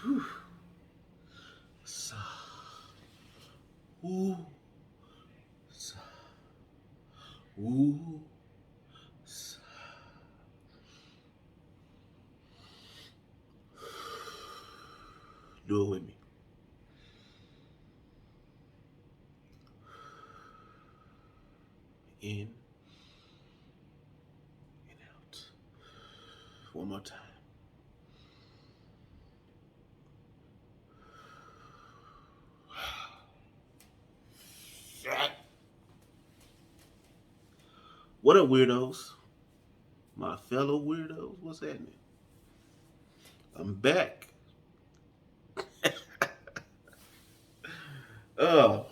Whew. So, ooh, so, ooh, so. Do it with me. In and out. One more time. What up, weirdos? My fellow weirdos, what's happening? I'm back. Oh,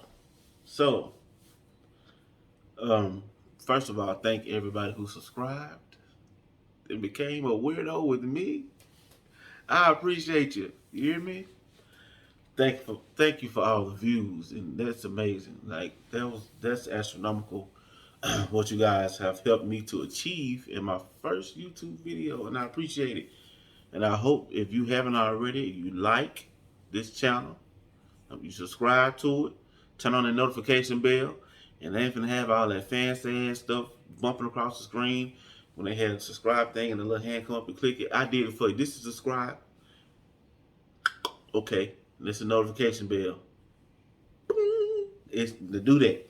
so, um, first of all, thank everybody who subscribed and became a weirdo with me. I appreciate you. You hear me? Thank you for all the views, and that's amazing. Like that's astronomical. What you guys have helped me to achieve in my first YouTube video, and I appreciate it. And I hope if you haven't already, you like this channel, you subscribe to it, turn on the notification bell, and they ain't gonna have all that fancy ass stuff bumping across the screen. When they had a subscribe thing and the little hand come up and click it, I did it for you. This is subscribe. Okay, that's the notification bell. It's to do that.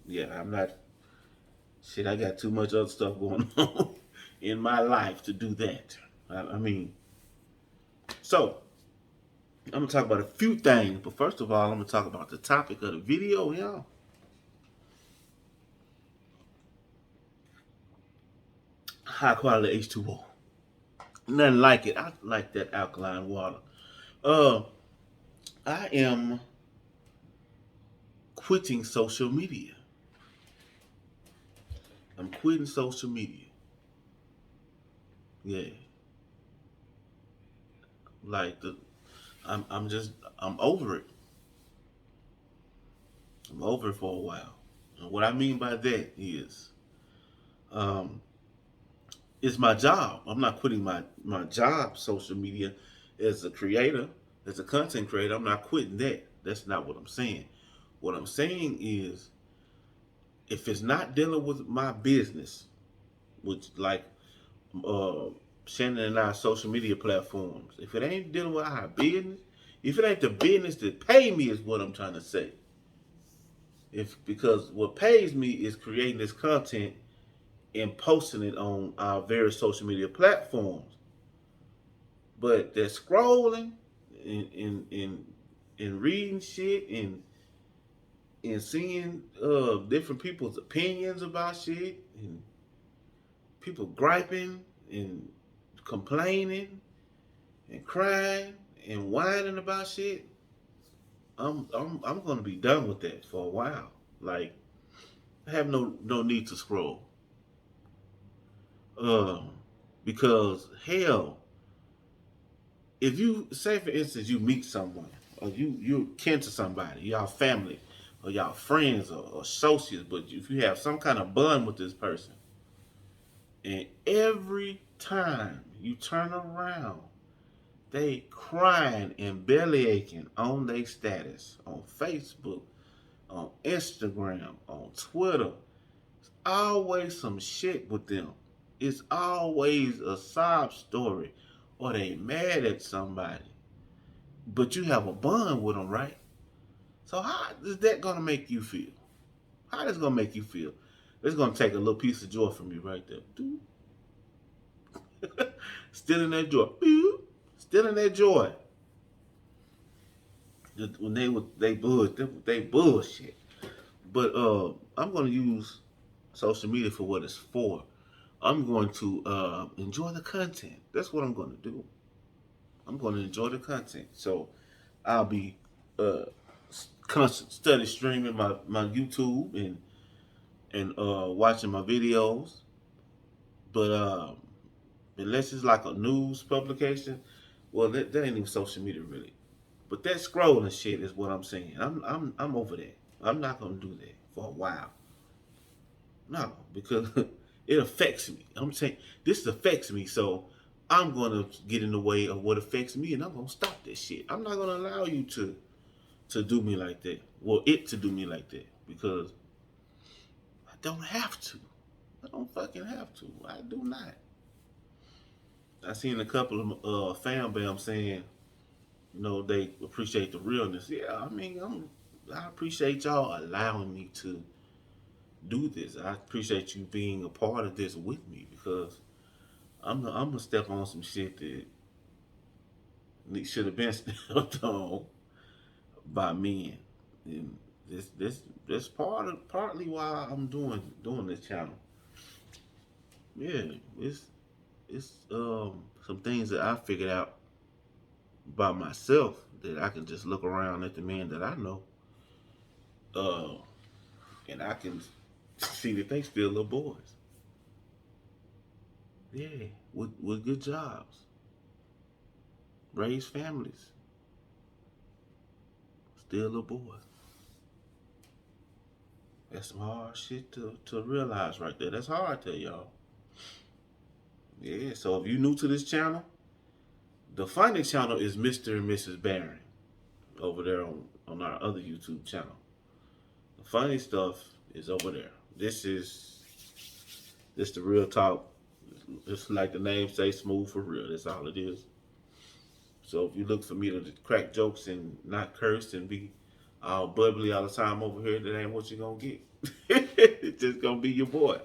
Yeah, I'm not. Shit, I got too much other stuff going on in my life to do that. I mean, so I'm gonna talk about a few things, but first of all, I'm gonna talk about the topic of the video, y'all. High quality H2O. Nothing like it. I like that alkaline water. Uh, I am quitting social media. I'm quitting social media. Yeah, like I'm just, I'm over it. I'm over it for a while. And what I mean by that is, um, it's my job. I'm not quitting my job, social media, as a creator, as a content creator. I'm not quitting that. That's not what I'm saying. What I'm saying is, if it's not dealing with my business, which like uh, Shannon and our social media platforms, if it ain't dealing with our business, if it ain't the business that pay me, is what I'm trying to say. If because what pays me is creating this content and posting it on our various social media platforms. But they're scrolling and reading shit and seeing different people's opinions about shit and people griping and complaining and crying and whining about shit. I'm gonna be done with that for a while. Like I have no need to scroll. Um, because hell, if you say for instance you meet someone or you're kin to somebody, y'all family or y'all friends or associates, but if you have some kind of bond with this person, and every time you turn around, they crying and belly aching on their status on Facebook, on Instagram, on Twitter. It's always some shit with them. It's always a sob story or they mad at somebody. But you have a bond with them, right? So how is that gonna make you feel? How is gonna make you feel? It's gonna take a little piece of joy from you right there. Stealing that joy. Stealing that joy. When they bullshit. But I'm gonna use social media for what it's for. I'm going to enjoy the content. That's what I'm going to do. I'm going to enjoy the content. So I'll be uh, constant study streaming my YouTube and watching my videos. But unless it's like a news publication, well, that ain't even social media really. But that scrolling shit is what I'm saying. I'm over that. I'm not gonna do that for a while. No, because it affects me. I'm saying this affects me. So I'm gonna get in the way of what affects me, and I'm gonna stop that shit. I'm not gonna allow you to do me like that. Well, it to do me like that because I don't have to. I don't fucking have to. I do not. I seen a couple of fan bam saying, they appreciate the realness. Yeah, I mean, I appreciate y'all allowing me to do this. I appreciate you being a part of this with me because I'm gonna step on some shit that should have been stepped on by men. And this partly why I'm doing this channel. Yeah, it's some things that I figured out by myself that I can just look around at the men that I know, uh, and I can see that they still little boys. Yeah, with good jobs, raise families, still little boys. That's some hard shit to realize right there. That's hard to y'all. Yeah, so if you're new to this channel, the funny channel is Mr. and Mrs. Barron over there on our other YouTube channel. The funny stuff is over there. This the real talk. Just like the name say, smooth for real. That's all it is. So if you look for me to crack jokes and not curse and be all bubbly all the time over here, that ain't what you're gonna get. It's just gonna be your boy.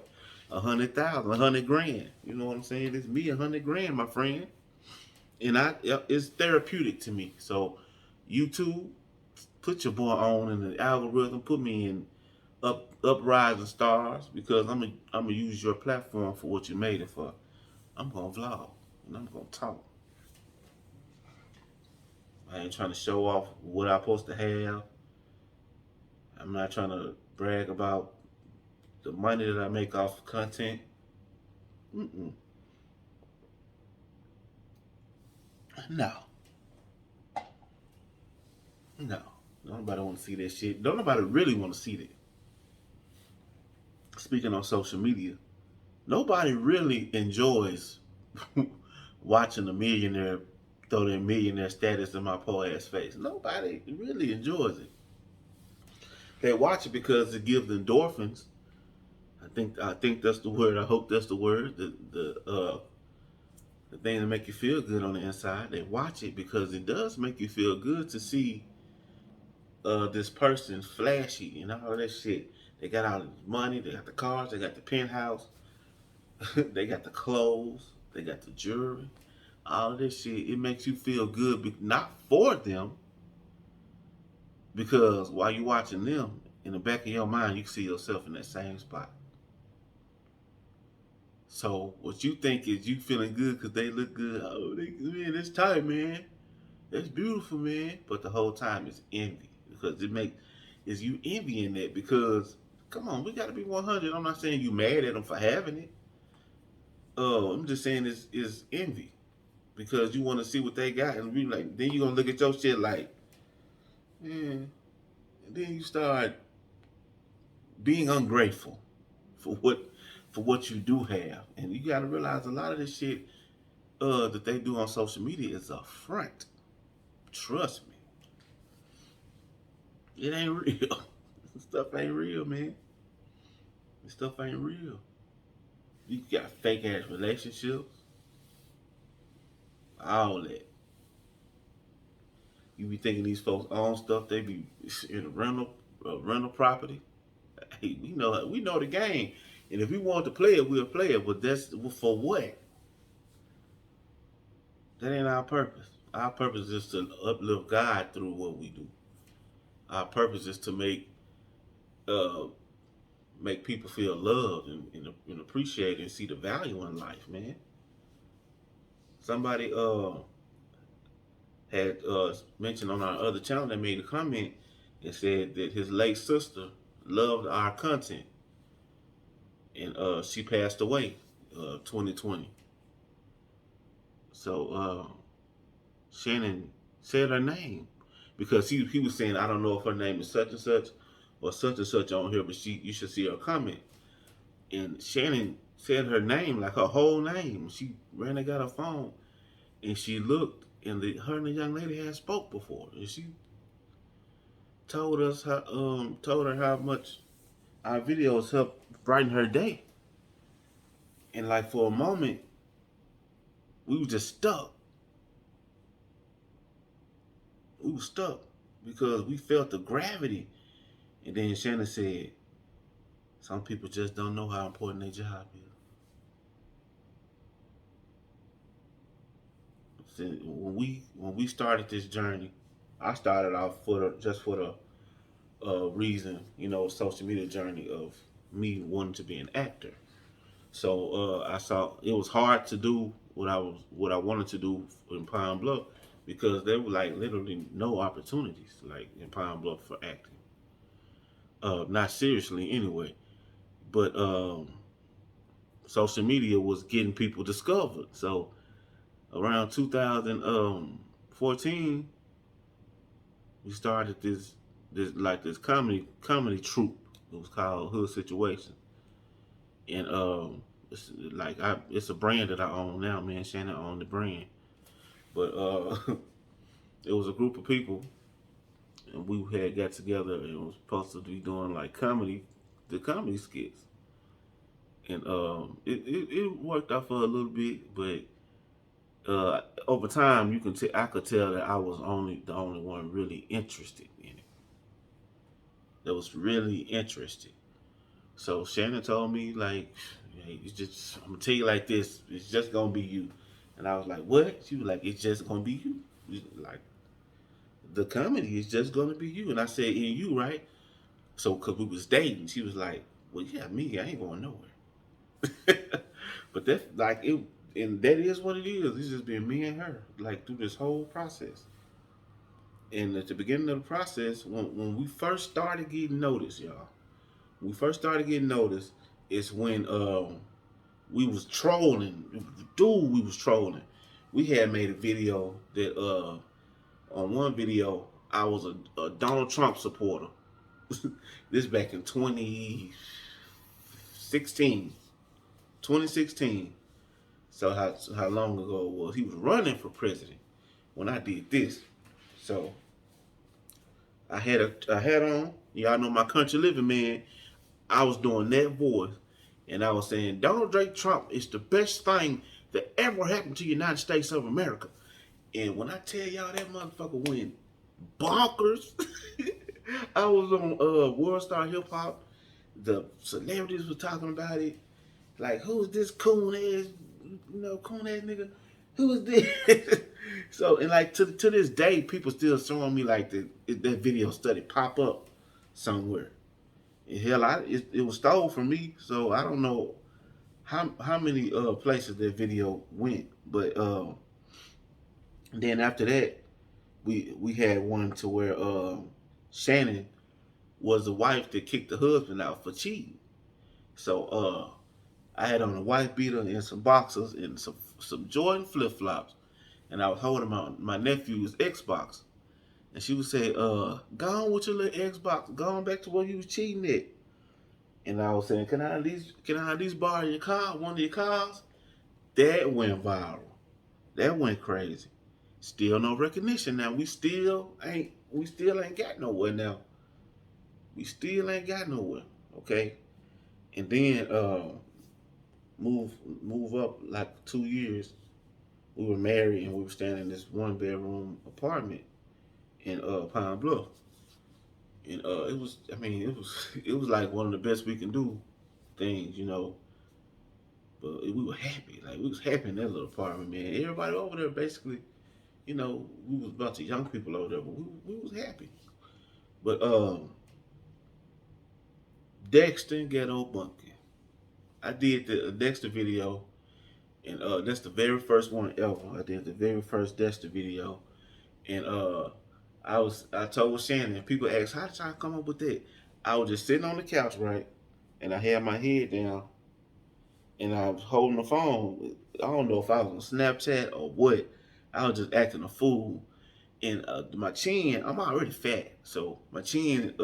100,000, 100 grand. You know what I'm saying? It's me 100 grand, my friend. And it's therapeutic to me. So YouTube, put your boy on in the algorithm, put me in uprising stars because I'm gonna use your platform for what you made it for. I'm gonna vlog and I'm gonna talk. I ain't trying to show off what I'm supposed to have. I'm not trying to brag about the money that I make off content. Mm-mm. No, no. Nobody want to see that shit. Don't nobody really want to see that. Speaking on social media, nobody really enjoys watching a millionaire throw their millionaire status in my poor ass face. Nobody really enjoys it. They watch it because it gives endorphins. I think that's the word. I hope that's the word. The thing that make you feel good on the inside. They watch it because it does make you feel good to see this person flashy and all that shit. They got all the money, they got the cars, they got the penthouse, they got the clothes, they got the jewelry, all of this shit. It makes you feel good, not for them, because while you watching them, in the back of your mind, you see yourself in that same spot. So what you think is you feeling good because they look good. Oh, man, that's tight, man. That's beautiful, man. But the whole time it's envy because is you envying that because come on, we got to be 100. I'm not saying you mad at them for having it. I'm just saying is envy because you want to see what they got and be like, then you gonna look at your shit like, man. And then you start being ungrateful for what you do have, and you got to realize a lot of this shit that they do on social media is a front. Trust me, it ain't real. This stuff ain't real, man. This stuff ain't real. You got fake ass relationships, all that. You be thinking these folks own stuff. They be in a rental property. Hey, we know the game, and if we want to play it, we'll play it. But that's for what? That ain't our purpose. Our purpose is to uplift God through what we do. Our purpose is to uh, make people feel loved and appreciated and see the value in life, man. Somebody had mentioned on our other channel that made a comment and said that his late sister loved our content and she passed away 2020. So Shannon said her name because he was saying I don't know if her name is such and such or such and such on here, but you should see her comment. And Shannon said her name, like her whole name. She ran and got her phone, and she looked, and her and the young lady had spoke before, and she told her how much our videos helped brighten her day. And like for a moment, we were just stuck. We were stuck because we felt the gravity. And then Shannon said, "Some people just don't know how important their job is." So when we started this journey, I started off just for the reason, social media journey of me wanting to be an actor. So I saw it was hard to do what I wanted to do in Pine Bluff because there were like literally no opportunities like in Pine Bluff for acting. Not seriously anyway. But social media was getting people discovered. So around 2014, we started this comedy troupe. It was called Hood Situation, and it's a brand that I own now. Me and Shannon own the brand, but it was a group of people, and we had got together and was supposed to be doing like the comedy skits, and it worked out for a little bit, but over time I could tell that I was the only one really interested in it. That was really interested. So Shannon told me like, "Hey, it's just I'm gonna tell you like this. It's just gonna be you." And I was like, "What?" She was like, "It's just gonna be you. Like the comedy is just gonna be you." And I said, "In you, right?" So because we was dating, she was like, "Well, yeah, me. I ain't going nowhere." But that's like it, and that is what it is. It's just been me and her like through this whole process. And at the beginning of the process, when we first started getting noticed, y'all, when we first started getting noticed, it's when we was trolling. Dude, we was trolling. We had made a video that on one video I was a Donald Trump supporter. This back in 2016. 2016. So how long ago it was? He was running for president when I did this. So I had a hat on. Y'all know my country living man. I was doing that voice, and I was saying Donald J. Trump is the best thing that ever happened to the United States of America. And when I tell y'all that motherfucker went bonkers, I was on World Star Hip Hop. The celebrities were talking about it. Like, who's this coon ass nigga? Who is this? So, and like to this day, people still showing me like that video study pop up somewhere. And hell, it was stole from me, so I don't know how many places that video went. But then after that, we had one to where Shannon was the wife that kicked the husband out for cheating. So I had on a white beater and some boxers and some Jordan flip flops, and I was holding my nephew's Xbox, and she would say, "Go on with your little Xbox, go on back to where you was cheating at." And I was saying, "Can I at least borrow your car, one of your cars?" That went viral. That went crazy. Still no recognition. Now we still ain't got nowhere now. We still ain't got nowhere. Okay. And then move move up like 2 years. We were married and we were staying in this 1 bedroom apartment in Pine Bluff. And it was like one of the best we can do things. But we were happy. Like we was happy in that little apartment, man. Everybody over there basically, we was a bunch of young people over there, but we was happy. But Dexter and Ghetto Bunky. I did the Dexter video, and that's the very first one ever. I did the very first Dexter video, and I told Shannon. People asked, "How did y'all come up with that?" I was just sitting on the couch, right, and I had my head down, and I was holding the phone. I don't know if I was on Snapchat or what. I was just acting a fool, and my chin. I'm already fat, so my chin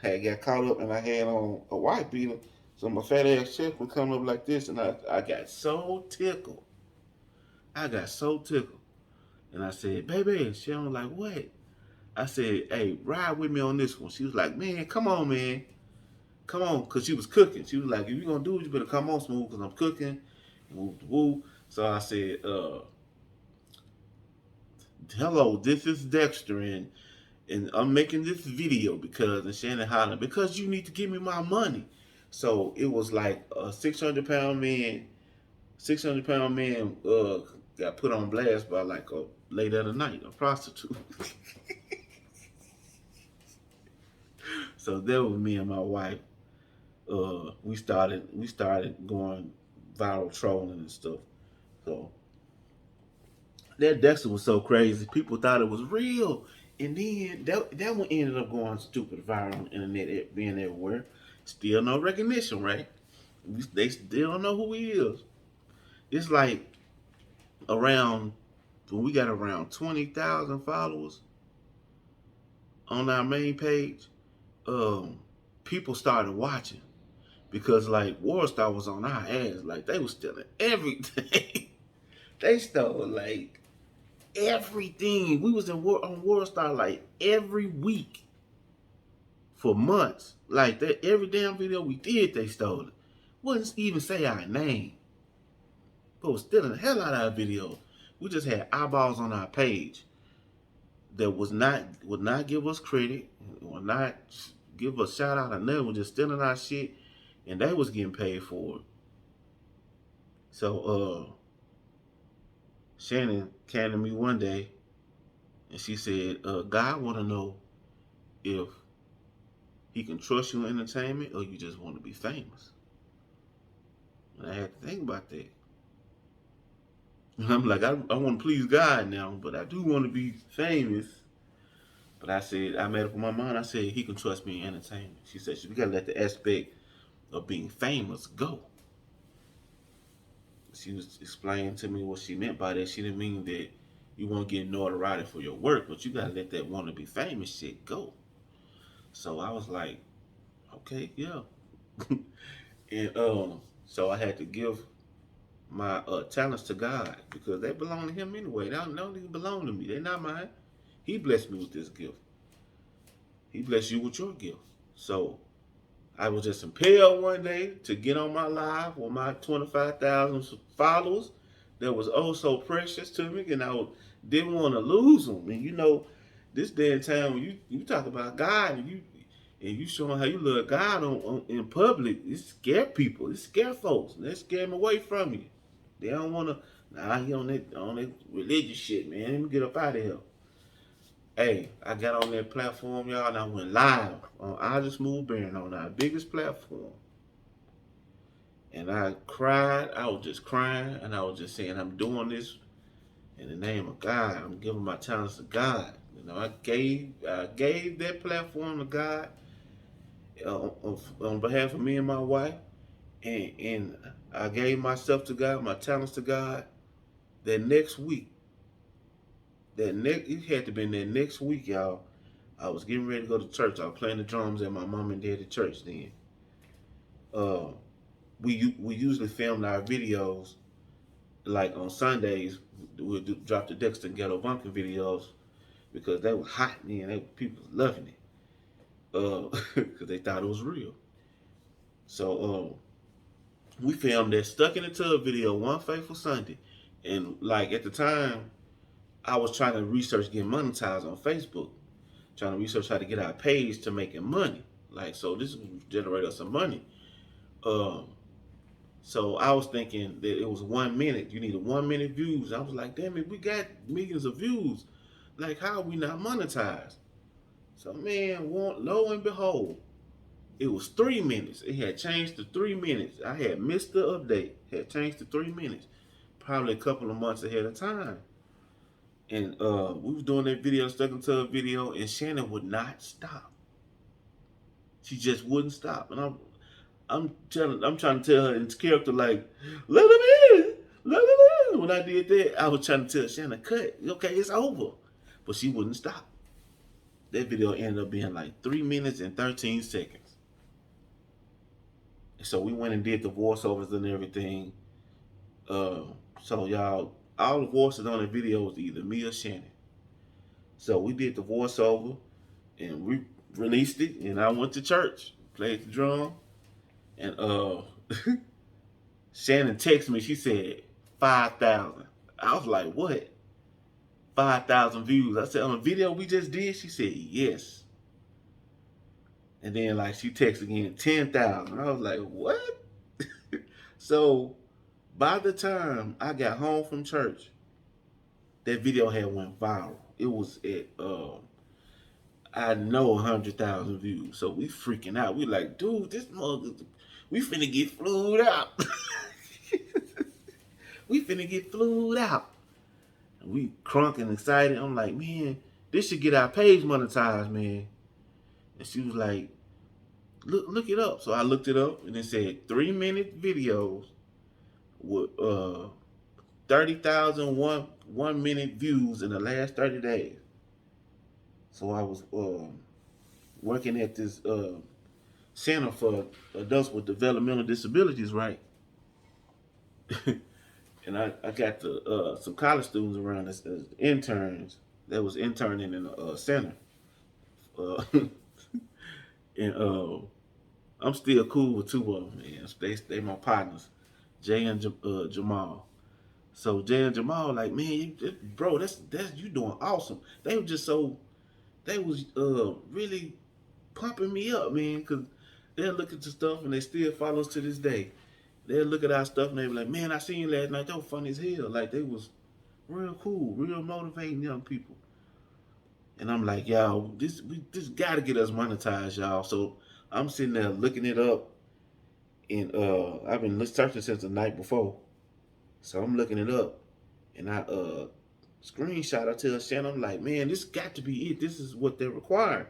had got caught up, and I had on a white beater. So my fat ass check was coming up like this, and I got so tickled. I got so tickled. And I said, baby, she was like, what? I said, hey, ride with me on this one. She was like, man, come on, man. Come on, because she was cooking. She was like, if you're going to do it, you better come on smooth because I'm cooking. And woo, woo. So I said, hello, this is Dexter, and I'm making this video because, and Shannon hollering, because you need to give me my money. So it was like a 600-pound man, 600-pound man got put on blast by like a late at the night, a prostitute. So that was me and my wife. We started going viral trolling and stuff. So that Dexter was so crazy. People thought it was real. And then that one ended up going stupid viral on the internet, it being everywhere. Still no recognition, right? They still don't know who he is. It's like around when we got around 20,000 followers on our main page, um, people started watching because like Warstar was on our ass, like they was stealing everything. They stole like everything. We was on Warstar like every week for months. Like that, every damn video we did, they stole it. Wouldn't even say our name, but was stealing the hell out of our video. We just had eyeballs on our page that would not give us credit, would not give us shout out or nothing. Was just stealing our shit, and they was getting paid for it. So Shannon came to me one day and she said, God want to know if he can trust you in entertainment or you just want to be famous. And I had to think about that. And I'm like, I want to please God now, but I do want to be famous. But I said, I made up my mind. I said, he can trust me in entertainment. She said, we got to let the aspect of being famous go. She was explaining to me what she meant by that. She didn't mean that you won't get notoriety for your work, but you got to let that want to be famous shit go. So I was like, okay, yeah. And so I had to give my talents to God because they belong to Him anyway. They don't even belong to me. They're not mine. He blessed me with this gift. He blessed you with your gift. So I was just impelled one day to get on my live with my 25,000 followers that was oh so precious to me, and didn't want to lose them. And you know, this day and time when you talk about God and you showing how you love God in public, it scare people, it scare folks, and that scare them away from you. They don't want to. Nah, he on that religious shit, man. Let me get up out of here. Hey, I got on that platform, y'all, and I went live on I Just Moved Baron on our biggest platform. And I cried. I was just crying, and I was just saying, I'm doing this in the name of God. I'm giving my talents to God. You know, I gave that platform to God on behalf of me and my wife, and I gave myself to God, my talents to God. That next week, it had to be that next week, y'all. I was getting ready to go to church. I was playing the drums at my mom and dad's church then. Uh, we usually filmed our videos like on Sundays. We'll drop the Dexter and Ghetto Bunkin videos because they were hot, man. People was loving it because they thought it was real. So we filmed that Stuck in the Tub video one fateful Sunday, and like at the time, I was trying to research getting monetized on Facebook, trying to research how to get our page to making money. Like so, this would generate us some money. Um, So I was thinking that it was 1 minute. You needed 1 minute views. I was like, damn it, we got millions of views. Like, how are we not monetized? So man, lo and behold, it was 3 minutes. It had changed to 3 minutes. I had missed the update. It had changed to 3 minutes. Probably a couple of months ahead of time. And we was doing that video, stuck into a video, and Shannon would not stop. She just wouldn't stop. And I'm trying to tell her in character like, let him in, let him in. When I did that, I was trying to tell Shannon, cut, okay, it's over, but she wouldn't stop. That video ended up being like 3 minutes and 13 seconds. So we went and did the voiceovers and everything. Uh, so y'all, all the voices on the video was either me or Shannon. So we did the voiceover and we released it, and I went to church, played the drum, and Shannon texted me. She said 5,000. I was like, what? 5,000 views. I said, on the video we just did? She said, yes. And then like she texted again, 10,000. I was like, what? So by the time I got home from church, that video had went viral. It was at I know 100,000 views. So we freaking out. We like, dude, this mother, we finna get flued out. We finna get flued out. And we crunk and excited. I'm like, man, this should get our page monetized, man. And she was like, look it up. So I looked it up and it said 3-minute videos with 30,000 1 minute views in the last 30 days. So I was working at this center for adults with developmental disabilities, right? And I got some college students around as interns that was interning in the center. Uh, and I'm still cool with two of them, man. They my partners, Jay and Jamal. So Jay and Jamal, like, man, bro, that's you doing awesome. They were just so they was really pumping me up, man, because they'll look at the stuff and they still follow us to this day. They'll look at our stuff and they be like, man, I seen you last night. That was funny as hell. Like they was real cool, real motivating young people. And I'm like, y'all, this gotta get us monetized, y'all. So I'm sitting there looking it up, and I've been searching since the night before. So I'm looking it up, and I screenshot. I tell Shannon, I'm like, man, this got to be it. This is what they require.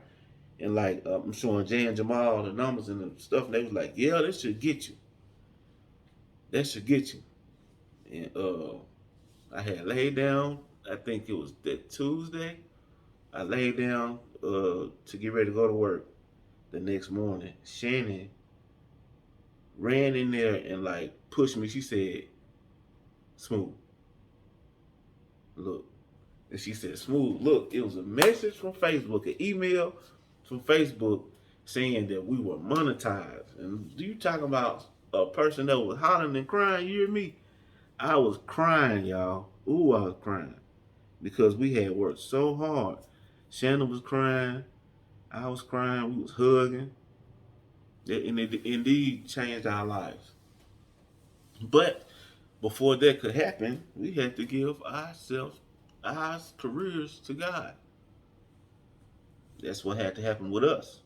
And like I'm showing Jay and Jamal the numbers and the stuff, and they was like, yeah, this should get you. That should get you. And I had laid down. I think it was that Tuesday. I laid down to get ready to go to work the next morning. Shannon ran in there and like pushed me. She said, "Smooth, look." And she said, "Smooth, look." It was a message from Facebook, an email from Facebook saying that we were monetized. And you talking about a person that was hollering and crying? You hear me? I was crying, y'all. Ooh, I was crying because we had worked so hard. Shannon was crying. I was crying. We was hugging. And it indeed changed our lives. But before that could happen, we had to give ourselves, our careers to God. That's what had to happen with us.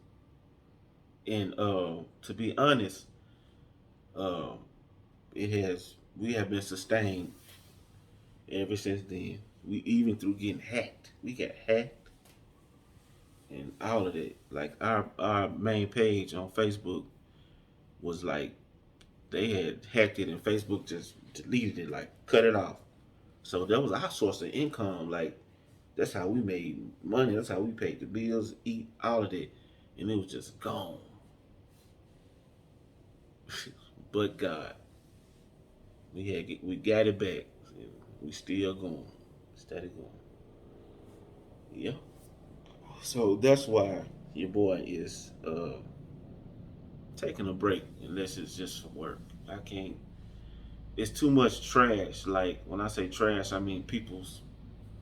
And to be honest, uh, we have been sustained ever since then. We even through getting hacked. We got hacked and all of that. Like our main page on Facebook was like they had hacked it and Facebook just deleted it, like cut it off. So that was our source of income. Like that's how we made money. That's how we paid the bills, eat, all of that, and it was just gone. But God, we got it back. We still going, steady going. Yeah. So that's why your boy is taking a break, unless it's just for work. I can't. It's too much trash. Like when I say trash, I mean people's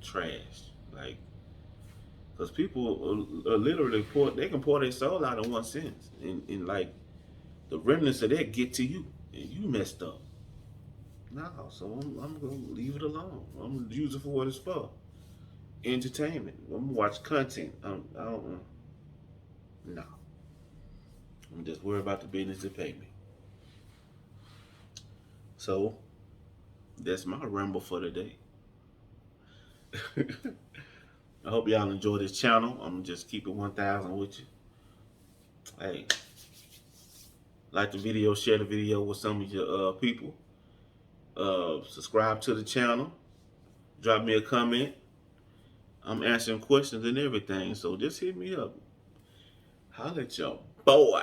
trash. Like because people are literally pour. They can pour their soul out in one sentence, and like the remnants of that get to you, and you messed up. No, so I'm gonna leave it alone. I'm gonna use it for what it's for. Entertainment. I'm gonna watch content. I don't. No, I'm just worried about the business that pay me. So that's my ramble for today. I hope y'all enjoy this channel. I'm gonna just keep it 1,000 with you. Hey, like the video, share the video with some of your people. Subscribe to the channel. Drop me a comment. I'm answering questions and everything, so just hit me up. Holla at your boy.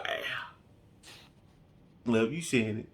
Love you, Shannon.